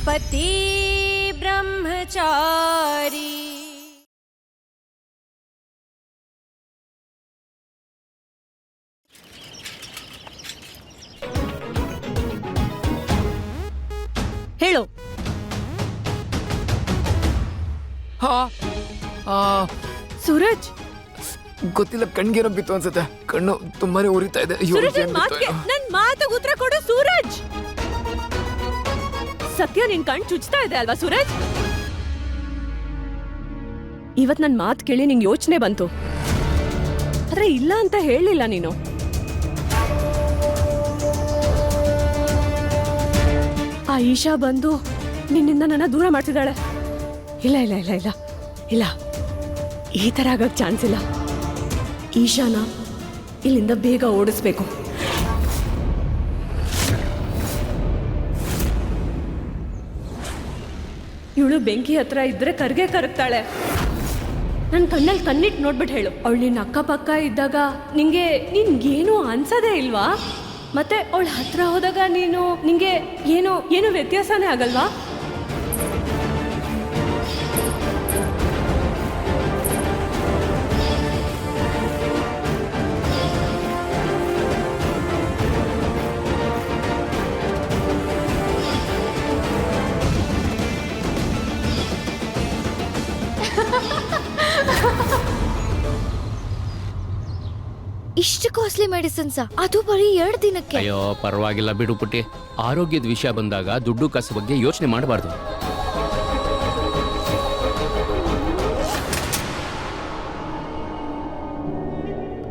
पति ब्रह्मचारी। ಹೇಳು. ಸೂರಜ್, ಗೊತ್ತಿಲ್ಲ, ಕಣ್ಗೇನೋ ಬಿತ್ತು ಅನ್ಸುತ್ತೆ. ಕಣ್ಣು ತುಂಬಾನೇ ಉರಿತಾ ಇದೆ. ನನ್ ಮಾತು ಉತ್ತರ ಕೊಡು ಸೂರಜ್. ಸತ್ಯ ನಿನ್ ಕಣ್ ಚುಚ್ತಾ ಇದೆ ಅಲ್ವಾ ಸೂರಜ್? ಇವತ್ ನನ್ ಮಾತ್ ಕೇಳಿ ನಿಂಗೆ ಯೋಚನೆ ಬಂತು, ಆದ್ರೆ ಇಲ್ಲ ಅಂತ ಹೇಳಿಲ್ಲ ನೀನು. ಆ ಈಶಾ ಬಂದು ನಿನ್ನಿಂದ ನನ್ನ ದೂರ ಮಾಡ್ತಿದ್ದಾಳೆ. ಇಲ್ಲ ಇಲ್ಲ ಇಲ್ಲ ಇಲ್ಲ ಇಲ್ಲ, ಈ ತರ ಆಗಕ್ ಚಾನ್ಸ್ ಇಲ್ಲ. ಈಶಾನ ಇಲ್ಲಿಂದ ಬೇಗ ಓಡಿಸ್ಬೇಕು. ಇವಳು ಬೆಂಕಿ ಹತ್ರ ಇದ್ರೆ ಕರ್ಗೆ ಕರಗ್ತಾಳೆ. ನನ್ ಕಣ್ಣಲ್ಲಿ ಕಣ್ಣಿಟ್ಟು ನೋಡ್ಬಿಟ್ಟು ಹೇಳು, ಅವಳು ನಿನ್ನ ಅಕ್ಕಪಕ್ಕ ಇದ್ದಾಗ ನಿನ್ಗೇನು ಅನ್ಸದೇ ಇಲ್ವಾ? ಮತ್ತೆ ಅವಳ ಹತ್ರ ಹೋದಾಗ ನಿಂಗೆ ಏನು ವ್ಯತ್ಯಾಸನೇ ಆಗಲ್ವಾ? ಇಷ್ಟು ಕಾಸ್ಟ್ಲಿ ಮೆಡಿಸಿನ್ಸ್, ಅದು ಬರೀ 2 ದಿನಕ್ಕೆ. ಅಯ್ಯೋ ಪರವಾಗಿಲ್ಲ ಬಿಡು ಪುಟ್ಟಿ. ಆರೋಗ್ಯದ ವಿಷಯ ಬಂದಾಗ ದುಡ್ಡು ಕಾಸು ಬಗ್ಗೆ ಯೋಚನೆ ಮಾಡಬಾರ್ದು.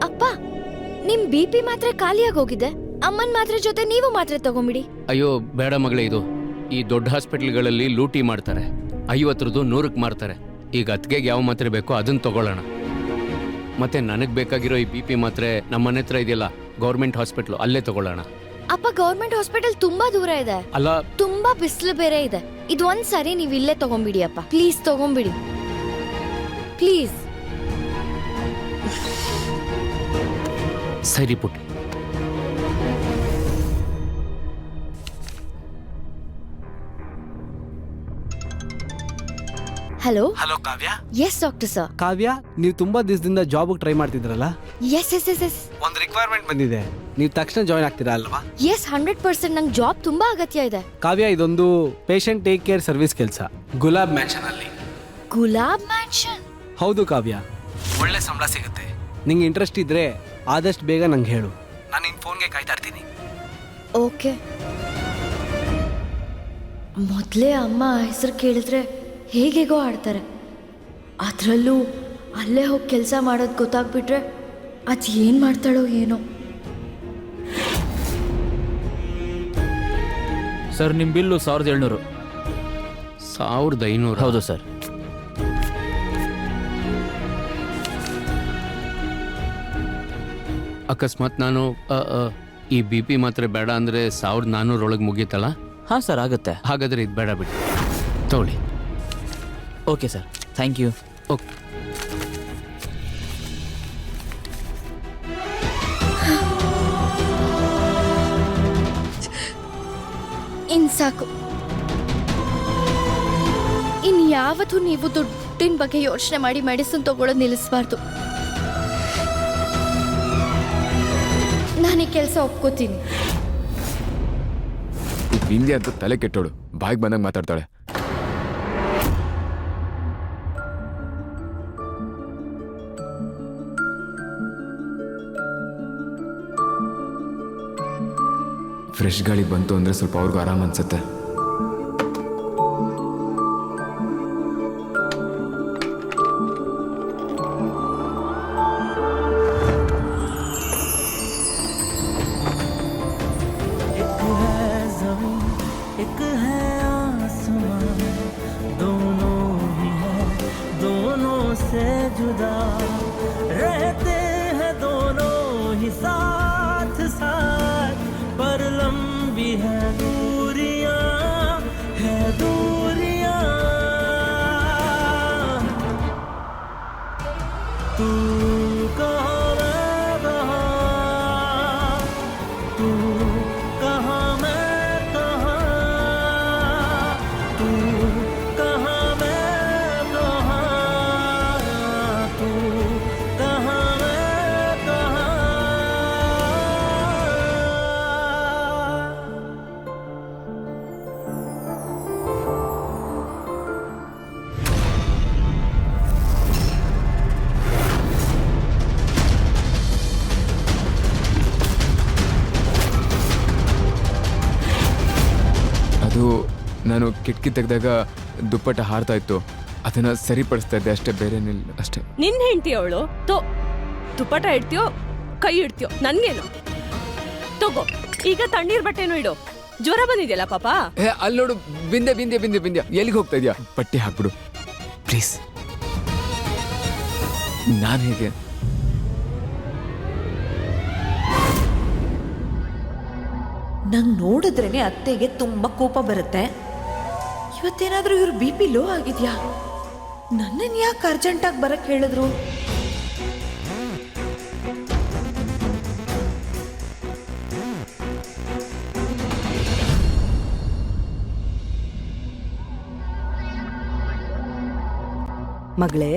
ಅಪ್ಪ, ನಿಮ್ BP ಮಾತ್ರೆ ಖಾಲಿಯಾಗಿ ಹೋಗಿದೆ. ಅಮ್ಮನ್ ಮಾತ್ರೆ ಜೊತೆ ನೀವು ಮಾತ್ರೆ ತಗೊಂಬಿಡಿ. ಅಯ್ಯೋ ಬೇಡ ಮಗಳೇ, ಇದು ಈ ದೊಡ್ಡ ಹಾಸ್ಪಿಟಲ್ಗಳಲ್ಲಿ ಲೂಟಿ ಮಾಡ್ತಾರೆ. 50 100ಕ್ಕೆ ಮಾರ್ತಾರೆ. ಈಗ ಅತ್ತಿಗೆಗೆ ಯಾವ ಮಾತ್ರೆ ಬೇಕೋ ಅದನ್ನ ತಗೊಳ್ಳೋಣ. ಮತ್ತೆ ನನಗ್ ಬೇಕಾಗಿರೋ ಈ BP ಮಾತ್ರೆ ನಮ್ಮನೆ ಹತ್ರ ಇದೆಯಲ್ಲ, ಗೌರ್ಮೆಂಟ್ ಹಾಸ್ಪಿಟಲ್, ಅಲ್ಲೇ ತಗೊಳ್ಳೋಣ. ಅಪ್ಪ, ಗೌರ್ಮೆಂಟ್ ಹಾಸ್ಪಿಟಲ್ ತುಂಬಾ ದೂರ ಇದೆ. ಅಲ್ಲ, ತುಂಬಾ ಬಿಸಿಲು ಬೇರೆ ಇದೆ. ಇದು ಒಂದ್ಸರಿ ನೀವು ಇಲ್ಲೇ ತಗೊಂಬಿಡಿ ಅಪ್ಪ, ಪ್ಲೀಸ್ ತಗೊಂಬಿಡಿ ಪ್ಲೀಸ್. ಸರಿ ಪುಟ್ಟಿ. Hello. Hello Kavya. Yes doctor sir. Kavya, ನೀವು ತುಂಬಾ ದಿವಸದಿಂದ ಜಾಬ್ಗೆ ಟ್ರೈ ಮಾಡ್ತಿದ್ರಲ್ಲ? Yes yes yes yes. ಒಂದು ರಿಕ್ವೈರ್ಮೆಂಟ್ ಬಂದಿದೆ, ನೀವು ತಕ್ಷಣ ಜಾಯ್ನ್ ಆಗ್ತೀರಾ ಅಲ್ವಾ? ಎಸ್, 100%. ನಂಗೆ ಜಾಬ್ ತುಂಬಾ ಅಗತ್ಯ ಇದೆ. ಕಾವ್ಯ, ಇದೊಂದು ಪೇಷಂಟ್ ಟೇಕ್ ಕೇರ್ ಸರ್ವಿಸ್ ಕೆಲಸ, ಗುಲಾಬ್ ಮ್ಯಾನ್ಷನ್ ಅಲ್ಲಿ. ಗುಲಾಬ್ ಮ್ಯಾನ್ಷನ್? ಹೌದು ಕಾವ್ಯ, ಒಳ್ಳೆ ಸಂಬಳ ಸಿಗುತ್ತೆ. ನಿಂಗೆ ಇಂಟ್ರೆಸ್ಟ್ ಇದ್ರೆ ಆದಷ್ಟು ಬೇಗ ನಂಗೆ ಹೇಳು, ನಾನು ನಿನ್ನ ಫೋನ್ಗೆ ಕಾಯ್ತಾ ಇರ್ತೀನಿ. ಓಕೆ. ಮೊದಲೇ ಅಮ್ಮ ಹೆಸರು ಕೇಳಿದ್ರೆ ಹೇಗೇಗೋ ಆಡ್ತಾರೆ. ಅದರಲ್ಲೂ ಅಲ್ಲೇ ಹೋಗಿ ಕೆಲಸ ಮಾಡೋದು ಗೊತ್ತಾಗ್ಬಿಟ್ರೆ ಅದು ಏನು ಮಾಡ್ತಾಳೋ ಏನೋ. ಸರ್, ನಿಮ್ಮ ಬಿಲ್ಲು 1700. 1500? ಹೌದು ಸರ್. ಅಕಸ್ಮಾತ್ ನಾನು ಈ BP ಮಾತ್ರೆ ಬೇಡ ಅಂದ್ರೆ 1400 ಒಳಗೆ ಮುಗೀತಲ್ಲ? ಹಾಂ ಸರ್, ಆಗುತ್ತೆ. ಹಾಗಾದ್ರೆ ಇದು ಬೇಡ ಬಿಡಿ, ತಗೊಳ್ಳಿ. Okay sir, thank you. Okay. ಇನ್ ಸಾಕು. ಇನ್ಯಾವತ್ತೂ ನೀವು ದುಡ್ಡಿನ ಬಗ್ಗೆ ಯೋಚನೆ ಮಾಡಿ ಮೆಡಿಸಿನ್ ತಗೊಳ್ಳೋದು ನಿಲ್ಲಿಸಬಾರ್ದು. ನಾನು ಈ ಕೆಲಸ ಒಪ್ಕೋತೀನಿ. ಹಿಂದೆ ಅಂತ ತಲೆ ಕೆಟ್ಟೋಳು, ಬಾಯಿಗೆ ಬಂದಂಗೆ ಮಾತಾಡ್ತಾಳೆ. ಫ್ರೆಶ್ ಗಾಳಿ ಬಂತು ಅಂದರೆ ಸ್ವಲ್ಪ ಅವ್ರಿಗೂ ಆರಾಮ ಅನ್ಸುತ್ತೆ. ಅದು ನಾನು ಕಿಟಕಿ ತೆಗೆದಾಗ ದುಪ್ಪಟ್ಟ ಹಾರ್ತಾ ಇತ್ತು, ಅದನ್ನ ಸರಿಪಡಿಸ್ತಾ ಇದ್ದೆ ಅಷ್ಟೇ, ಬೇರೇನಿಲ್ಲ ಅಷ್ಟೇ. ನಿನ್ ಹೆಂಡತಿ ಅವಳು ತುಪ್ಪಟ ಇಡ್ತೀಯೋ ಕೈ ಇಡ್ತೀಯೋ ನನ್ಗೇನು. ತಗೋ ಈಗ ತಣ್ಣೀರ್ ಬಟ್ಟೆನೂ ಇಡು. ಜ್ವರ ಬಂದಿದ್ಯಲ್ಲ ಪಾಪ. ಅಲ್ಲಿ ನೋಡು, ಬಿಂದೆ ಬಿಂದೆ ಬಿಂದೆ ಬಿಂದೆ, ಎಲ್ಲಿಗೆ ಹೋಗ್ತಾ ಇದೆಯಾ? ಪಟ್ಟಿ ಹಾಕ್ಬಿಡು ಪ್ಲೀಸ್. ನಾನು ಹೇಗೆ ನಂಗೆ ನೋಡಿದ್ರೇನೆ ಅತ್ತೆಗೆ ತುಂಬ ಕೋಪ ಬರುತ್ತೆ. ಇವತ್ತೇನಾದ್ರೂ ಇವ್ರ BP ಲೋ ಆಗಿದ್ಯಾ? ನನ್ನನ್ನು ಯಾಕೆ ಅರ್ಜೆಂಟಾಗಿ ಬರಕ್ಕೆ ಹೇಳಿದ್ರು? ಮಗಳೇ,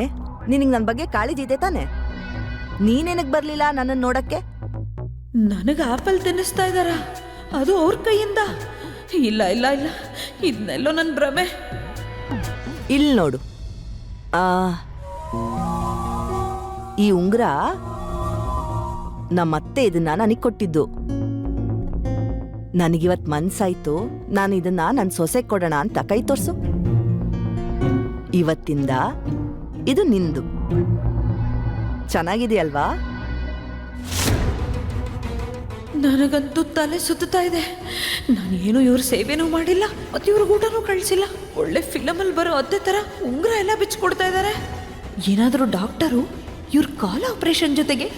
ನಿನಗೆ ನನ್ನ ಬಗ್ಗೆ ಕಾಳಜಿ ಇದೆ ತಾನೆ? ನೀನೇನಕ್ಕೆ ಬರಲಿಲ್ಲ ನನ್ನನ್ನು ನೋಡಕ್ಕೆ? ನನಗೆ ಆಪಲ್ ತಿನ್ನಿಸ್ತಾ ಇದ್ದಾರ, ಅದು ಅವ್ರ ಕೈಯಿಂದ? ಇಲ್ಲ ಇಲ್ಲ ಇಲ್ಲ, ಇದನ್ನೆಲ್ಲೋ ನನ್ನ ಭ್ರಮೆ. ಇಲ್ಲಿ ನೋಡು, ಈ ಉಂಗುರ ನಮ್ಮತ್ತೆ ಇದನ್ನ ನನಗೆ ಕೊಟ್ಟಿದ್ದು. ನನಗಿವತ್ತು ಮನ್ಸಾಯ್ತು, ನಾನು ಇದನ್ನ ನನ್ನ ಸೊಸೆ ಕೊಡೋಣ ಅಂತ. ಕೈ ತೋರ್ಸು. ಇವತ್ತಿಂದ ಇದು ನಿಂದು. ಚೆನ್ನಾಗಿದೆಯಲ್ವಾ? ನನಗಂತೂ ತಲೆ ಸುತ್ತಾ ಇದೆ. ನಾನೇನು ಇವ್ರ ಸೇವೆನೂ ಮಾಡಿಲ್ಲ, ಮತ್ತೆ ಇವ್ರ ಊಟನೂ ಕಳಿಸಿಲ್ಲ. ಒಳ್ಳೆ ಫಿಲಮಲ್ಲಿ ಬರೋ ಅತ್ತೆ ಥರ ಉಂಗುರ ಎಲ್ಲ ಬಿಚ್ಕೊಡ್ತಾ ಇದ್ದಾರೆ. ಏನಾದರೂ ಡಾಕ್ಟರು ಇವ್ರ ಕಾಲ ಆಪರೇಷನ್ ಜೊತೆಗೆ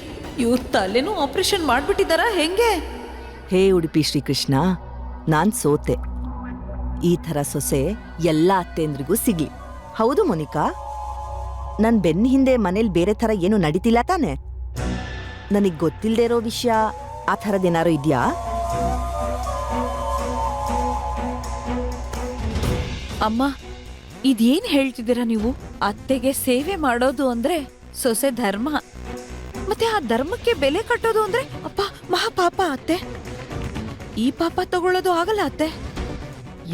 ಇವ್ರ ತಲೆನೂ ಆಪರೇಷನ್ ಮಾಡಿಬಿಟ್ಟಿದ್ದಾರಾ ಹೆಂಗೆ? ಹೇ ಉಡುಪಿ ಶ್ರೀಕೃಷ್ಣ, ನಾನ್ ಸೋತೆ. ಈ ಥರ ಸೊಸೆ ಎಲ್ಲ ಅತ್ತೆಂದ್ರಿಗೂ ಸಿಗ್ಲಿ. ಹೌದು ಮೋನಿಕಾ, ನನ್ ಬೆನ್ನ ಹಿಂದೆ ಮನೇಲಿ ಬೇರೆ ಥರ ಏನು ನಡೀತಿಲ್ಲ ತಾನೆ? ನನಗ್ ಗೊತ್ತಿಲ್ಲದೆ ಇರೋ ವಿಷಯ ಆ ಥರದ್ದೇನಾರು ಇದೆಯಾ? ಅಮ್ಮ, ಇದೇನ್ ಹೇಳ್ತಿದ್ದೀರಾ ನೀವು? ಅತ್ತೆಗೆ ಸೇವೆ ಮಾಡೋದು ಅಂದ್ರೆ ಸೊಸೆ ಧರ್ಮ, ಮತ್ತೆ ಆ ಧರ್ಮಕ್ಕೆ ಬೆಲೆ ಕಟ್ಟೋದು ಅಂದ್ರೆ ಅಪ್ಪ ಮಹಾಪಾಪ ಅತ್ತೆ. ಈ ಪಾಪ ತಗೊಳ್ಳೋದು ಆಗಲ್ಲ ಅತ್ತೆ.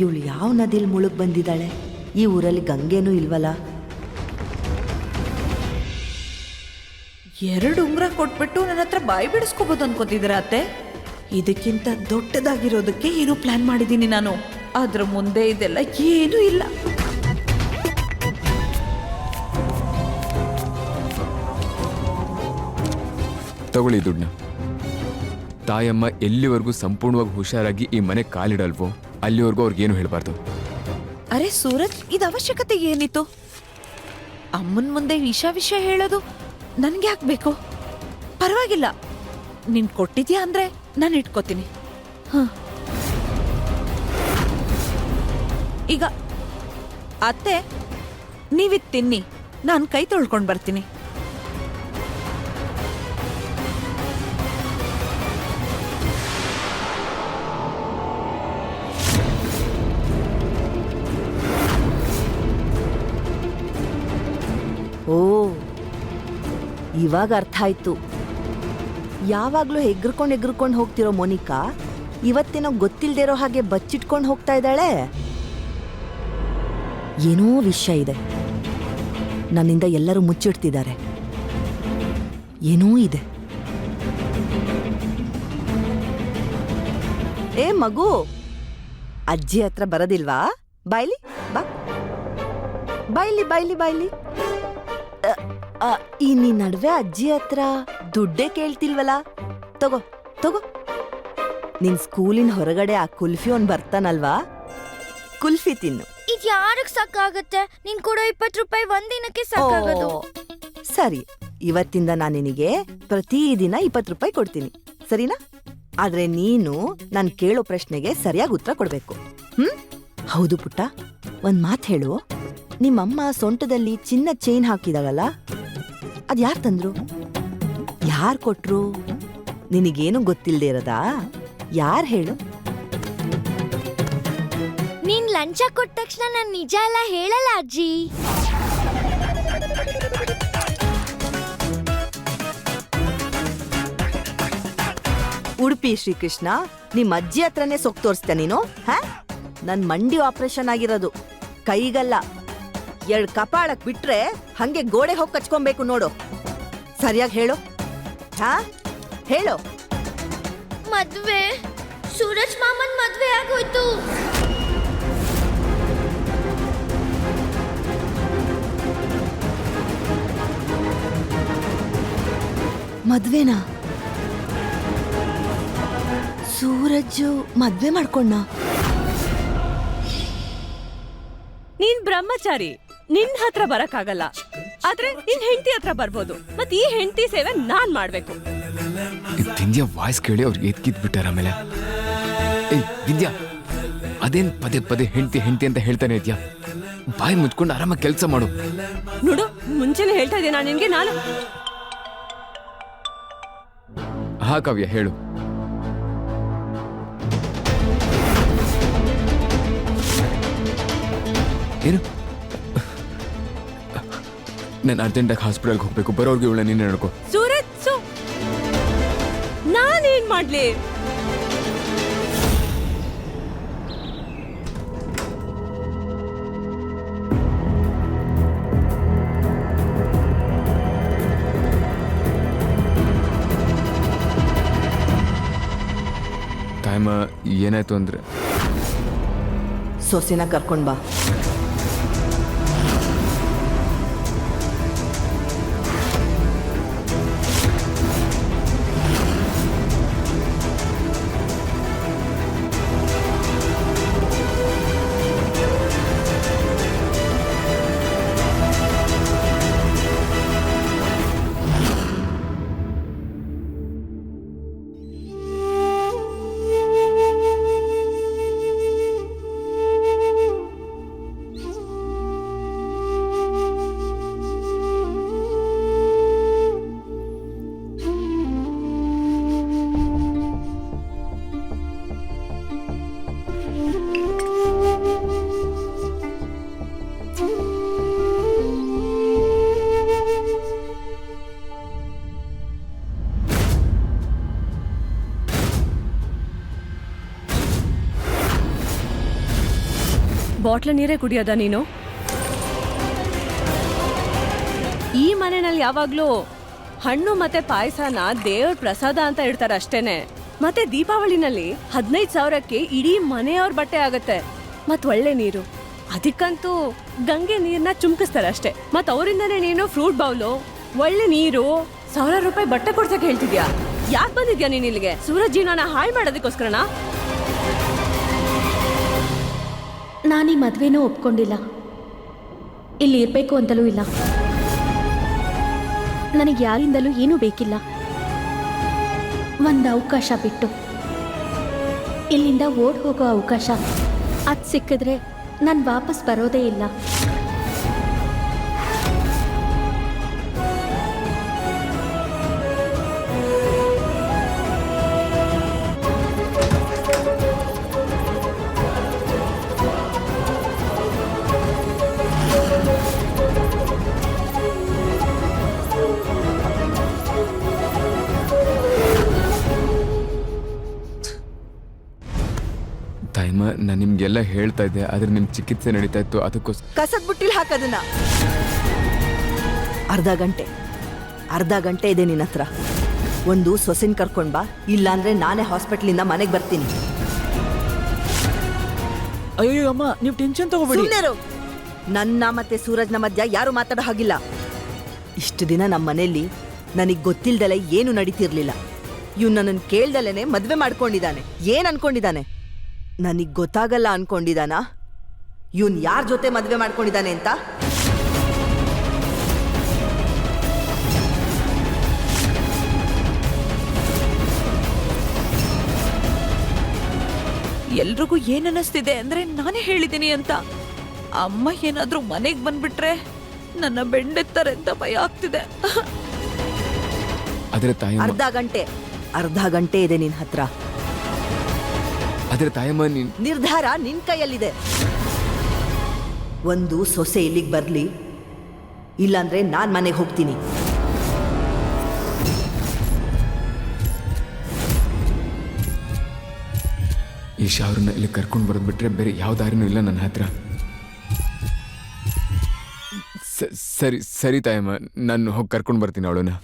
ಇವಳು ಯಾವ ನದಿಲ್ ಮುಳುಗ್ ಬಂದಿದ್ದಾಳೆ? ಈ ಊರಲ್ಲಿ ಗಂಗೆನೂ ಇಲ್ವಲ್ಲ? 2 ಉಂಗುರ ಕೊಟ್ಬಿಟ್ಟು ನನ್ನ ಹತ್ರ ಬಾಯಿ ಬಿಡಿಸ್ಕೋಬಹುದು ಅನ್ಕೋತಿದ್ದೀರಾ ಅತ್ತೆ? ಇದಕ್ಕಿಂತ ದೊಡ್ಡದಾಗಿರೋದಕ್ಕೆ ಏನೋ ಪ್ಲಾನ್ ಮಾಡಿದ್ದೀನಿ ನಾನು. ಅದ್ರ ಮುಂದೆ ಇದೆಲ್ಲ ಏನೂ ಇಲ್ಲ. ತಗೊಳ್ಳಿ ದುಡ್ಡನ್ನ. ತಾಯಮ್ಮ ಎಲ್ಲಿವರೆಗೂ ಸಂಪೂರ್ಣವಾಗಿ ಹುಷಾರಾಗಿ ಈ ಮನೆ ಕಾಲಿಡಲ್ವೋ ಅಲ್ಲಿವರೆಗೂ ಅವ್ರಿಗೇನು ಹೇಳಬಾರ್ದು. ಅರೆ ಸೂರಜ್, ಇದು ಅವಶ್ಯಕತೆ ಏನಿತ್ತು? ಅಮ್ಮನ ಮುಂದೆ ವಿಷಯ ಹೇಳೋದು ನನ್ಗೆ ಯಾಕೆ ಬೇಕು? ಪರವಾಗಿಲ್ಲ, ನೀನ್ ಕೊಟ್ಟಿದ್ಯಾ ಅಂದ್ರೆ ನಾನು ಇಟ್ಕೋತೀನಿ. ಈಗ ಅತ್ತೆ, ನೀವಿದ್ ತಿನ್ನಿ, ನಾನು ಕೈ ತೊಳ್ಕೊಂಡು ಬರ್ತೀನಿ. ಓ, ಇವಾಗ ಅರ್ಥ ಆಯ್ತು. ಯಾವಾಗ್ಲೂ ಎಗ್ರಕೊಂಡು ಹೋಗ್ತಿರೋ ಮೋನಿಕಾ ಇವತ್ತೇನೋ ಗೊತ್ತಿಲ್ದೇ ಇರೋ ಹಾಗೆ ಬಚ್ಚಿಟ್ಕೊಂಡು ಹೋಗ್ತಾ ಇದ್ದಾಳೆ. ಏನೋ ವಿಷಯ ಇದೆ, ನನ್ನಿಂದ ಎಲ್ಲರೂ ಮುಚ್ಚಿಡ್ತಿದ್ದಾರೆ. ಏನೋ ಇದೆ. ಏ ಮಗು, ಅಜ್ಜಿ ಹತ್ರ ಬರೋದಿಲ್ವಾ? ಬಾಯ್ಲಿ ಬಾ, ಬಾಯ್ಲಿ ಬಾಯ್ಲಿ ಬಾಯ್ಲಿ. ಈ ನೀ ನಡುವೆ ಅಜ್ಜಿ ಹತ್ರ ದುಡ್ಡೇ ಕೇಳ್ತಿಲ್ವಲ್ಲ? ತಗೋ ತಗೋ, ನಿನ್ ಸ್ಕೂಲಿನ ಹೊರಗಡೆ ಆ ಕುಲ್ಫಿ ಅವ್ನು ಬರ್ತಾನಲ್ವಾ, ಕುಲ್ಫಿ ತಿನ್ನು. ಇದು ಯಾರಿಗೆ ಸಾಕಾಗತ್ತೆ? ನೀನ್ ಕೊಡೋ 20 ರೂಪಾಯಿ ಒಂದಿನಕ್ಕೆ ಸಾಕಾಗೋದು. ಸರಿ, ಇವತ್ತಿಂದ ನಾನು ನಿನಗೆ ಪ್ರತಿದಿನ 20 ರೂಪಾಯಿ ಕೊಡ್ತೀನಿ, ಸರಿನಾ? ಆದ್ರೆ ನೀನು ನಾನು ಕೇಳೋ ಪ್ರಶ್ನೆಗೆ ಸರಿಯಾಗಿ ಉತ್ತರ ಕೊಡ್ಬೇಕು. ಹೌದು ಪುಟ್ಟ, ಒಂದ್ ಮಾತು ಹೇಳು. ನಿಮ್ಮಮ್ಮ ಸೊಂಟದಲ್ಲಿ ಚಿನ್ನ ಚೈನ್ ಹಾಕಿದಾಳಲ್ಲ, ಅದ್ ಯಾರು ತಂದ್ರು? ಯಾರು ಕೊಟ್ರು? ನಿನಗೇನು ಗೊತ್ತಿಲ್ಲದೆ ಇರೋದಾ? ಯಾರು ಹೇಳು? ನೀನ್ ಲಂಚ ಕೊಟ್ಟ ತಕ್ಷಣ ನಾನು ನಿಜ ಎಲ್ಲ ಹೇಳಲ್ಲ ಅಜ್ಜಿ. ಉಡುಪಿ ಶ್ರೀಕೃಷ್ಣ, ನಿಮ್ ಅಜ್ಜಿ ಹತ್ರನೇ ಸೊಕ್ ತೋರಿಸ್ತೆ ನೀನು? ನನ್ ಮಂಡಿ ಆಪರೇಷನ್ ಆಗಿರೋದು, ಕೈಗಲ್ಲ. 2 ಕಪಾಳಕ್ ಬಿಟ್ರೆ ಹಂಗೆ ಗೋಡೆ ಹೋಗಿ ಕಚ್ಕೊಬೇಕು ನೋಡು. ಸರಿಯಾಗಿ ಹೇಳು. ಹೇಳು. ಮದ್ವೆ, ಸೂರಜ್ ಮಾಮನ್ ಮದ್ವೆ ಆಗೋಯ್ತು. ಮದ್ವೆನಾ? ಸೂರಜ್ಜು ಮದ್ವೆ ಮಾಡ್ಕೊಂಡ? ನೀನ್ ಬ್ರಹ್ಮಚಾರಿ, ನಿನ್ ಹತ್ರ ಬರಕ್ಕಾಗಲ್ಲ, ಆದ್ರೆ ನಿನ್ ಹೆಂಡತಿ ಹತ್ರ ಬರ್ಬೋದು. ಮತ್ ಈ ಹೆಂಡತಿ ಸೇವೆ ನಾನ್ ಮಾಡ್ಬೇಕು. ವಿಂದ್ಯಾ ವಾಯ್ಸ್ ಕೇಳಿ ಅವ್ರಿಗೆ ಎತ್ಕಿದ್ ಬಿಟ್ಟಾರ. ಆಮೇಲೆ ಏಯ್ ವಿಂದ್ಯಾ, ಅದೇನ್ ಪದೇ ಪದೇ ಹೆಂಡತಿ ಹೆಂಡತಿ ಅಂತ ಹೇಳ್ತಾನೆ ಇದ್ಯಾ? ಬಾಯಿ ಮುಚ್ಕೊಂಡು ಆರಾಮಾಗಿ ಕೆಲಸ ಮಾಡು. ನೋಡು, ಮುಂಚೆನೆ ಹೇಳ್ತಾ ಇದ್ದೆ ನಾನು ನಿನ್ಗೆ. ನಾನು ಹಾ ಕಾವ್ಯ, ಹೇಳು. ಏನು? ನಾನು ಅರ್ಜೆಂಟಾಗಿ ಹಾಸ್ಪಿಟಲ್ಗೆ ಹೋಗ್ಬೇಕು. ಬರೋರ್ಗೆ ಇವಳ ನೀನು ನಡ್ಕೋ. ಸೂರಜ್, ನಾನೇನ್ ಮಾಡ್ಲಿ? ತಾಯಮ್ಮ, ಏನಾಯ್ತು ಅಂದ್ರೆ ಸೊಸೆನ ಕರ್ಕೊಂಡ್ ಬಾ. ಬಾಟ್ಲ ನೀರೇ ಕುಡಿಯೋದ ನೀನು? ಈ ಮನೆಯಲ್ಲಿ ಯಾವಾಗ್ಲೂ ಹಣ್ಣು ಮತ್ತೆ ಪಾಯಸನ ದೇವ್ರ ಪ್ರಸಾದ ಅಂತ ಇಡ್ತಾರೆ ಅಷ್ಟೇನೆ. ಮತ್ತೆ ದೀಪಾವಳಿನಲ್ಲಿ 15,000ಕ್ಕೆ ಇಡೀ ಮನೆಯವ್ರ ಬಟ್ಟೆ ಆಗತ್ತೆ. ಮತ್ ಒಳ್ಳೆ ನೀರು, ಅದಕ್ಕಂತೂ ಗಂಗೆ ನೀರ್ನ ಚುಮ್ಕಿಸ್ತಾರೆ ಅಷ್ಟೇ. ಮತ್ ಅವರಿಂದನೇ ನೀನು ಫ್ರೂಟ್ ಬೌಲು, ಒಳ್ಳೆ ನೀರು, 1,000 ರೂಪಾಯಿ ಬಟ್ಟೆ ಕೊಡ್ಸಕ್ ಹೇಳ್ತಿದ್ಯಾ? ಯಾಕೆ ಬಂದಿದ್ಯಾ ನೀನ್ ಇಲ್ಲಿಗೆ? ಸೂರಜ್ ಜೀವನ ಹಾಳು ಮಾಡೋದಕ್ಕೋಸ್ಕರನಾ? ನಾನು ಈ ಮದುವೆನೂ ಒಪ್ಕೊಂಡಿಲ್ಲ, ಇಲ್ಲಿ ಇರಬೇಕು ಅಂತಲೂ ಇಲ್ಲ. ನನಗೆ ಯಾರಿಂದಲೂ ಏನೂ ಬೇಕಿಲ್ಲ. ಒಂದು ಅವಕಾಶ ಬಿಟ್ಟು ಇಲ್ಲಿಂದ ಓಡ್ ಹೋಗೋ ಅವಕಾಶ, ಅದು ಸಿಕ್ಕಿದ್ರೆ ನಾನು ವಾಪಸ್ ಬರೋದೇ ಇಲ್ಲ. ತಾಯಮ್ಮ, ನಾನು ನಿಮ್ಗೆಲ್ಲ ಹೇಳ್ತಾ ಇದ್ದೆ, ಆದ್ರೆ ನಿಮ್ ಚಿಕಿತ್ಸೆ ನಡೀತಾ ಇತ್ತು, ಅದಕ್ಕೋಸ್ಕರ. ಕಸದ ಬುಟ್ಟಿಲ್ ಹಾಕದನ್ನ. ಅರ್ಧ ಗಂಟೆ ಇದೆ ನಿನ್ನ ಹತ್ರ. ಒಂದು ಸೊಸೆನ್ ಕರ್ಕೊಂಡ್ ಬಾ, ಇಲ್ಲಾಂದ್ರೆ ನಾನೇ ಹಾಸ್ಪಿಟ್ಲಿಂದ ಮನೆಗೆ ಬರ್ತೀನಿ. ಅಯ್ಯೋ ಅಮ್ಮ, ನೀವು ಟೆನ್ಷನ್ ತಗೋಬೇಡಿ. ಸುಮ್ನಿರು. ನನ್ನ ಮತ್ತೆ ಸೂರಜ್ನ ಮಧ್ಯ ಯಾರು ಮಾತಾಡೋ ಹಾಗಿಲ್ಲ. ಇಷ್ಟು ದಿನ ನಮ್ಮ ಮನೆಯಲ್ಲಿ ನನಗೆ ಗೊತ್ತಿಲ್ದಲೆ ಏನು ನಡೀತಿರ್ಲಿಲ್ಲ. ಇವ್ನು ನನ್ನನ್ನು ಕೇಳ್ದಲೇನೆ ಮದ್ವೆ ಮಾಡ್ಕೊಂಡಿದ್ದಾನೆ. ಏನ್ ಅನ್ಕೊಂಡಿದ್ದಾನೆ? ನನಗ್ ಗೊತ್ತಾಗಲ್ಲ ಅನ್ಕೊಂಡಿದಾನ? ಇವನ್ ಯಾರ ಜೊತೆ ಮದ್ವೆ ಮಾಡ್ಕೊಂಡಿದ್ದಾನೆ ಅಂತ? ಎಲ್ರಿಗೂ ಏನ್ ಅನ್ನಿಸ್ತಿದೆ ಅಂದ್ರೆ ನಾನೇ ಹೇಳಿದ್ದೀನಿ ಅಂತ. ಅಮ್ಮ ಏನಾದ್ರೂ ಮನೆಗ್ ಬಂದ್ಬಿಟ್ರೆ ನನ್ನ ಬೆಂಡೆತ್ತಾರೆ ಅಂತ ಭಯ ಆಗ್ತಿದೆ. ಆದ್ರೆ ತಾಯಮ್ಮ, ಅರ್ಧ ಗಂಟೆ ಇದೆ ನಿನ್ ಹತ್ರ. ಆದ್ರೆ ತಾಯಮ್ಮ, ನಿರ್ಧಾರ ನಿನ್ ಕೈಯಲ್ಲಿದೆ. ಒಂದು ಸೊಸೆ ಇಲ್ಲಿಗೆ ಬರ್ಲಿ, ಇಲ್ಲಾಂದ್ರೆ ನಾನ್ ಮನೆಗೆ ಹೋಗ್ತೀನಿ. ಈಶಾ ಅವ್ರನ್ನ ಇಲ್ಲಿ ಕರ್ಕೊಂಡು ಬರೋದು ಬಿಟ್ರೆ ಬೇರೆ ಯಾವ ದಾರಿನೂ ಇಲ್ಲ ನನ್ನ ಹತ್ರ. ಸರಿ ತಾಯಮ್ಮ, ನಾನು ಹೋಗಿ ಕರ್ಕೊಂಡು ಬರ್ತೀನಿ ಅವಳನ್ನ.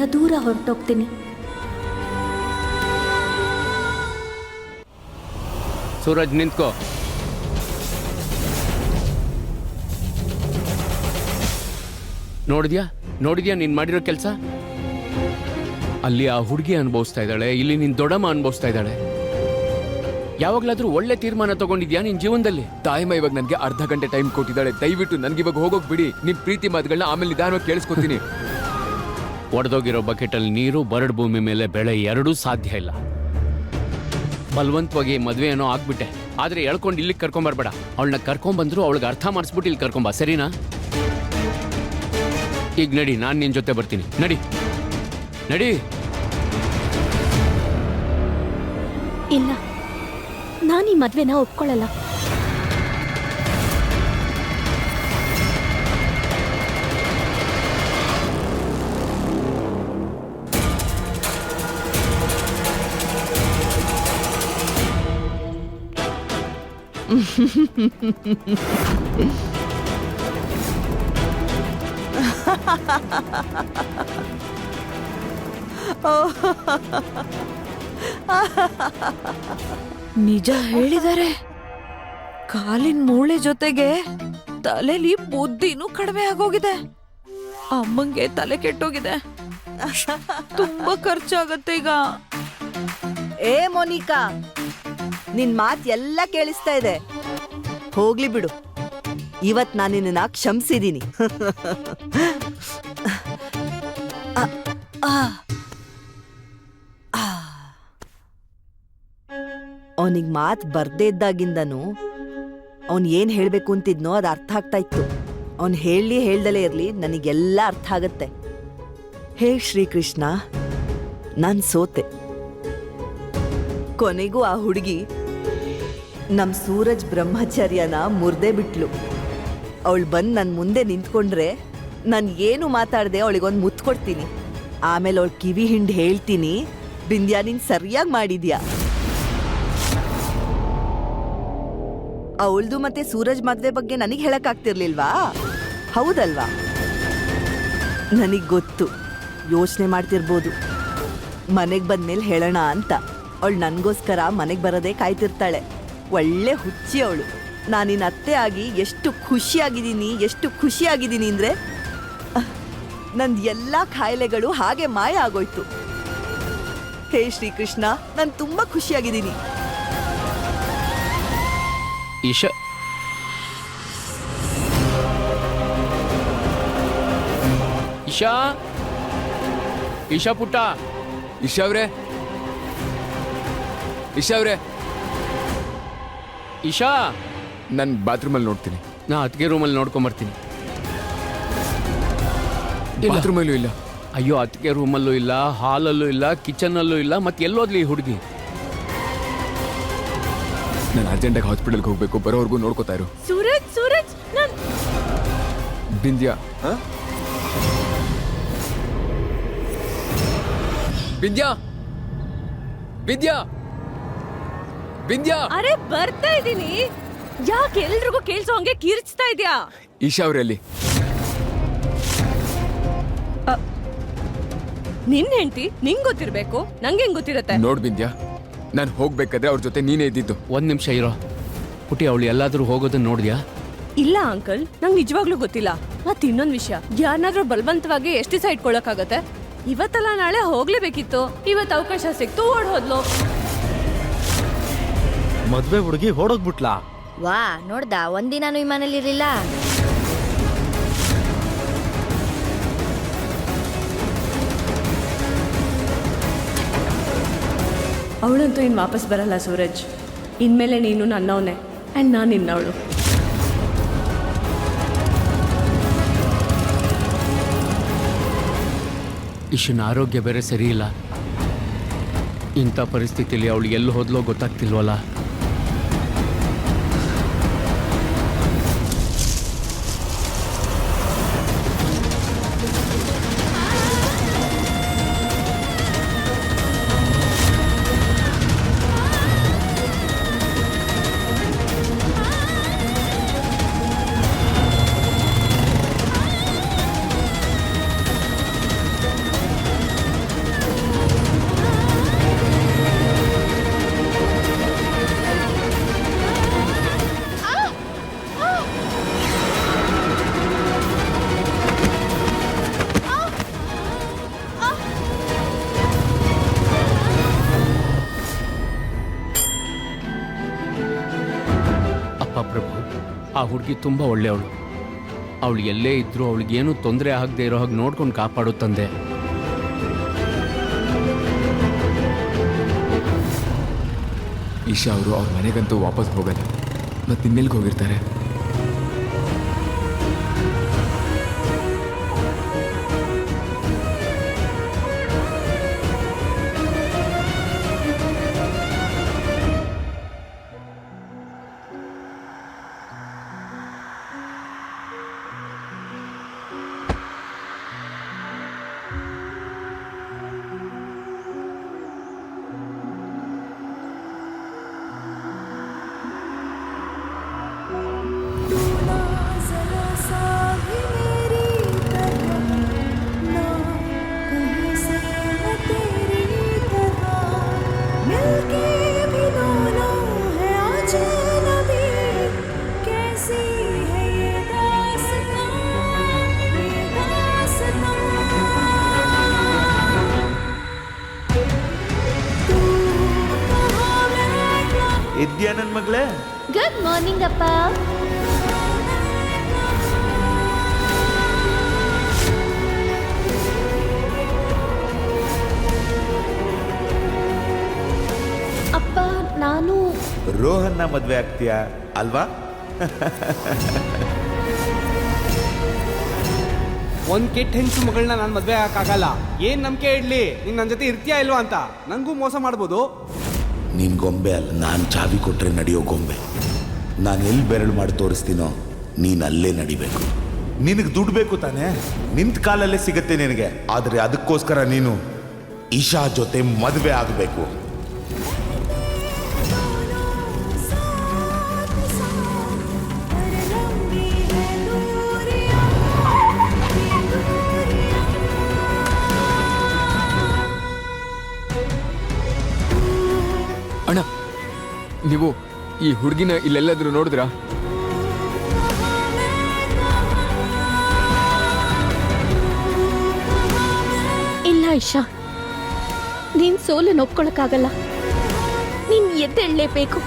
ನಿಮ್ಮಿಂದ ದೂರ ಹೊರಟೋಗ್ತೀನಿ. ಸೂರಜ್ ನಿಂತ್ಕೋ. ನೋಡಿದ್ಯಾ ನೀನ್ ಮಾಡಿರೋ ಕೆಲಸ? ಅಲ್ಲಿ ಆ ಹುಡುಗಿ ಅನುಭವಿಸ್ತಾ ಇದ್ದಾಳೆ, ಇಲ್ಲಿ ನಿನ್ ದೊಡ್ಡಮ್ಮ ಅನುಭವಿಸ್ತಾ ಇದ್ದಾಳೆ. ಯಾವಾಗ್ಲಾದ್ರೂ ಒಳ್ಳೆ ತೀರ್ಮಾನ ತಗೊಂಡಿದ್ಯಾ ನಿನ್ ಜೀವನದಲ್ಲಿ? ತಾಯಿಮ್ಮ ಇವಾಗ ನನಗೆ ಅರ್ಧ ಗಂಟೆ ಟೈಮ್ ಕೊಟ್ಟಿದ್ದಾಳೆ. ದಯವಿಟ್ಟು ನನ್ಗೆ ಇವಾಗ ಹೋಗೋಕ್ ಬಿಡಿ. ನಿಮ್ ಪ್ರೀತಿ ಮಾತುಗಳನ್ನ ಆಮೇಲೆ ನಿಧಾನವಾಗಿ ಕೇಳಿಸ್ಕೊತೀನಿ. ಒಡೆದೋಗಿರೋ ಬಕೆಟಲ್ಲಿ ನೀರು, ಬರಡ್ ಭೂಮಿ ಮೇಲೆ ಬೆಳೆ ಎರಡೂ ಸಾಧ್ಯ ಇಲ್ಲ. ಬಲವಂತವಾಗಿ ಮದ್ವೆ ಏನೋ ಆಗ್ಬಿಟ್ಟೆ, ಆದ್ರೆ ಎಳ್ಕೊಂಡು ಇಲ್ಲಿಗೆ ಕರ್ಕೊಂಬರ್ಬೇಡ. ಅವಳನ್ನ ಕರ್ಕೊಂಬಂದ್ರು ಅವಳಿಗೆ ಅರ್ಥ ಮಾಡಿಸ್ಬಿಟ್ಟು ಇಲ್ಲಿ ಕರ್ಕೊಂಬ, ಸರಿನಾ? ಈಗ ನಡಿ, ನಾನು ನಿನ್ ಜೊತೆ ಬರ್ತೀನಿ. ನಡಿ. ಇಲ್ಲ, ನಾನು ಈ ಮದ್ವೆನ ಒಪ್ಕೊಳ್ಳಲ್ಲ. ನಿಜ ಹೇಳಿದ್ದಾರೆ. ಕಾಲಿನ ಮೂಳೆ ಜೊತೆಗೆ ತಲೆಲಿ ಬುದ್ಧಿನೂ ಕಡಿಮೆ ಆಗೋಗಿದೆ. ಅಮ್ಮಂಗೆ ತಲೆ ಕೆಟ್ಟೋಗಿದೆ. ತುಂಬಾ ಖರ್ಚಾಗತ್ತೆ ಈಗ. ಏ ಮೋನಿಕಾ, ನಿನ್ ಮಾತ್ ಎಲ್ಲ ಕೇಳಿಸ್ತಾ ಇದೆ. ಹೋಗ್ಲಿ ಬಿಡು, ಇವತ್ ನಾನು ನಿನ್ನ ಕ್ಷಮಿಸಿದೀನಿ. ಅವನಿಗೆ ಮಾತ್ ಬರ್ದೇ ಇದ್ದಾಗಿಂದನು ಅವನ್ ಏನ್ ಹೇಳ್ಬೇಕು ಅಂತಿದ್ನೋ ಅದು ಅರ್ಥ ಆಗ್ತಾ ಇತ್ತು. ಅವನ್ ಹೇಳ್ದಲೇ ಇರ್ಲಿ, ನನಗೆಲ್ಲ ಅರ್ಥ ಆಗತ್ತೆ. ಹೇ ಶ್ರೀಕೃಷ್ಣ, ನಾನ್ ಸೋತೆ. ಕೊನೆಗೂ ಆ ಹುಡುಗಿ ನಮ್ ಸೂರಜ್ ಬ್ರಹ್ಮಚರ್ಯನ ಮುರ್ದೇ ಬಿಟ್ಲು. ಅವಳು ಬಂದು ನನ್ನ ಮುಂದೆ ನಿಂತ್ಕೊಂಡ್ರೆ ನಾನು ಏನು ಮಾತಾಡದೆ ಅವಳಿಗೊಂದು ಮುತ್ತು ಕೊಡ್ತೀನಿ. ಆಮೇಲೆ ಅವಳು ಕಿವಿ ಹಿಂಡಿ ಹೇಳ್ತೀನಿ, ಬಿಂದ್ಯಾ ನೀನ್ ಸರಿಯಾಗಿ ಮಾಡಿದ್ಯಾ. ಅವಳ್ದು ಮತ್ತೆ ಸೂರಜ್ ಮದ್ವೆ ಬಗ್ಗೆ ನನಗೆ ಹೇಳಕ್ಕಾಗ್ತಿರ್ಲಿಲ್ವಾ? ಹೌದಲ್ವಾ? ನನಗ್ ಗೊತ್ತು, ಯೋಚನೆ ಮಾಡ್ತಿರ್ಬೋದು ಮನೆಗೆ ಬಂದ್ಮೇಲೆ ಹೇಳೋಣ ಅಂತ. ಅವಳು ನನಗೋಸ್ಕರ ಮನೆಗೆ ಬರೋದೇ ಕಾಯ್ತಿರ್ತಾಳೆ. ಒಳ್ಳೆ ಹುಚ್ಚಿ ಅವಳು. ನಾನಿನ್ನ ಅತ್ತೆ ಆಗಿ ಎಷ್ಟು ಖುಷಿಯಾಗಿದ್ದೀನಿ ಅಂದರೆ ನಂದು ಎಲ್ಲ ಕಾಯಿಲೆಗಳು ಹಾಗೆ ಮಾಯ ಆಗೋಯ್ತು. ಹೇ ಶ್ರೀಕೃಷ್ಣ, ನಾನು ತುಂಬ ಖುಷಿಯಾಗಿದ್ದೀನಿ. ಈಶಾ ಪುಟ್ಟ. ಇಶಾ ಅವ್ರೆ, ಇಶಾ, ನಾನು ಬಾತ್ರೂಮಲ್ಲಿ ನೋಡ್ತೀನಿ. ನಾ ಅತ್ತಿಗೆ ರೂಮಲ್ಲಿ ನೋಡ್ಕೊಂಬರ್ತೀನಿ. ಬಾತ್ರೂಮಲ್ಲೂ ಇಲ್ಲ. ಅಯ್ಯೋ, ಅತ್ತಿಗೆ ರೂಮಲ್ಲೂ ಇಲ್ಲ, ಹಾಲಲ್ಲೂ ಇಲ್ಲ, ಕಿಚನ್ನಲ್ಲೂ ಇಲ್ಲ, ಮತ್ತೆ ಎಲ್ಲೋದ್ಲಿ ಈ ಹುಡುಗಿ? ನಾನು ಅರ್ಜೆಂಟಾಗಿ ಹಾಸ್ಪಿಟಲ್ಗೆ ಹೋಗ್ಬೇಕು. ಬರೋವರೆಗೂ ನೋಡ್ಕೋತಾ ಇರು. ಸೂರಜ್ ಬಿಂದ್ಯಾ, ಬಿಂದ್ಯಾ, ಅರೆ ಬರ್ತಾ ಇದೀನಿ. ಯಾಕೆ ಎಲ್ರಿಗೂ ಕೇಳ್ಸೋ ಹಂಗೆ ಕಿರ್ಚ್ತಾ ಇದ್ಯಾ? ಈಶಾ ಅವರಲ್ಲಿ ನಿನ್ ಹೆಂಡತಿ ನಿಂಗ್ ಗೊತ್ತಿರ್ಬೇಕು, ನಂಗೆ ಹೆಂಗ್ ಗೊತ್ತಿರತ್ತೆ? ನೋಡ್ ಬಿಂದ್ಯಾ, ನಾನು ಹೋಗ್ಬೇಕಾದ್ರೆ ಅವ್ರ ಜೊತೆ ನೀನೇ ಇದ್ದಿದ್ದು. ಒಂದ್ ನಿಮಿಷ ಇರೋ ಪುಟಿ. ಅವಳು ಎಲ್ಲಾದ್ರೂ ಹೋಗೋದನ್ನ ನೋಡಿದ್ಯಾ? ಇಲ್ಲ ಅಂಕಲ್, ನಂಗೆ ನಿಜವಾಗ್ಲೂ ಗೊತ್ತಿಲ್ಲ. ಮತ್ ಇನ್ನೊಂದ್ ವಿಷಯ, ಯಾರನ್ನಾದ್ರೂ ಬಲವಂತವಾಗಿ ಎಷ್ಟು ದಿವಸ ಇಟ್ಕೊಳಕ್ಕಾಗತ್ತೆ? ಇವತ್ತಲ್ಲ ನಾಳೆ ಹೋಗ್ಲೇಬೇಕಿತ್ತು. ಇವತ್ತು ಅವಕಾಶ ಸಿಕ್ತು, ಓಡ್ ಹೋದ್ಲು. ಮದ್ವೆ ಹುಡುಗಿ ಹೊಡೋಗ್ಬಿಟ್ಲಾ? ವಾ, ನೋಡ್ದ, ಒಂದಿನಾನು ಈ ಮನೇಲಿ ಇರ್ಲಿಲ್ಲ. ಅವಳಂತೂ ಇನ್ನು ವಾಪಸ್ ಬರಲ್ಲ ಸೂರಜ್. ಇನ್ಮೇಲೆ ನೀನು ನನ್ನವನೇ ಆ್ಯಂಡ್ ನಾನು ನಿನ್ನವಳು. ಇಶನ ಆರೋಗ್ಯ ಬೇರೆ ಸರಿ ಇಲ್ಲ. ಇಂಥ ಪರಿಸ್ಥಿತಿಯಲ್ಲಿ ಅವಳು ಎಲ್ಲಿ ಹೋದ್ಲೋ ಗೊತ್ತಾಗ್ತಿಲ್ವಲ್ಲ. ಪ್ರಭು. ಆ ಹುಡುಗಿ ತುಂಬ ಒಳ್ಳೆಯವಳು. ಅವಳು ಎಲ್ಲೇ ಇದ್ರೂ ಅವಳಿಗೇನು ತೊಂದರೆ ಆಗದೆ ಇರೋ ಹಾಗೆ ನೋಡ್ಕೊಂಡು ಕಾಪಾಡು ತಂದೆ. ಈಶಾ ಅವರು ಅವ್ರ ಮನೆಗಂತೂ ವಾಪಸ್ ಹೋಗಲ್ಲ. ಮತ್ತೆ ಇನ್ನೆಲ್ಗೆ ಹೋಗಿರ್ತಾರೆ? ಇದ್ಯಾ ನನ್ ಮಗಳೇ? ಗುಡ್ ಮಾರ್ನಿಂಗ್ ಅಪ್ಪ. ಅಪ್ಪ, ನಾನು ರೋಹನ್ನ ಮದ್ವೆ ಆಗ್ತೀಯಾ ಅಲ್ವಾ? ಒಂದ್ ಕೆಟ್ಟ ಹೆಂಗಸು ಮಗಳನ್ನ ನಾನು ಮದ್ವೆ ಆಗಕ್ಕಾಗಲ್ಲ. ಏನ್ ನಂಬಿಕೆ ಇಡ್ಲಿ ನೀನ್ ನನ್ನ ಜೊತೆ ಇರ್ತೀಯಾ ಇಲ್ವಾ ಅಂತ? ನಂಗೂ ಮೋಸ ಮಾಡ್ಬೋದು. ನೀನ್ ಗೊಂಬೆ ಅಲ್ಲ, ನಾನು ಚಾವಿ ಕೊಟ್ರೆ ನಡೆಯೋ ಗೊಂಬೆ. ನಾನು ಎಲ್ಲಿ ಬೆರಳು ಮಾಡಿ ತೋರಿಸ್ತೀನೋ ನೀನ್ ಅಲ್ಲೇ ನಡಿಬೇಕು. ನಿನಗೆ ದುಡ್ಡು ಬೇಕು ತಾನೆ? ನಿಂತ ಕಾಲಲ್ಲೇ ಸಿಗತ್ತೆ ನಿನಗೆ. ಆದ್ರೆ ಅದಕ್ಕೋಸ್ಕರ ನೀನು ಈಶಾ ಜೊತೆ ಮದುವೆ ಆಗಬೇಕು. ಅಣ್ಣ, ನೀವು ಈ ಹುಡುಗಿನ ಇಲ್ಲೆಲ್ಲಾದ್ರೂ ನೋಡಿದ್ರಾ? ಇಲ್ಲ ಇಶಾ, ನೀನ್ ಸೋಲನ್ನು ಒಪ್ಕೊಳಕ್ಕಾಗಲ್ಲ. ನೀನ್ ಎದ್ದೇಳಲೇಬೇಕು.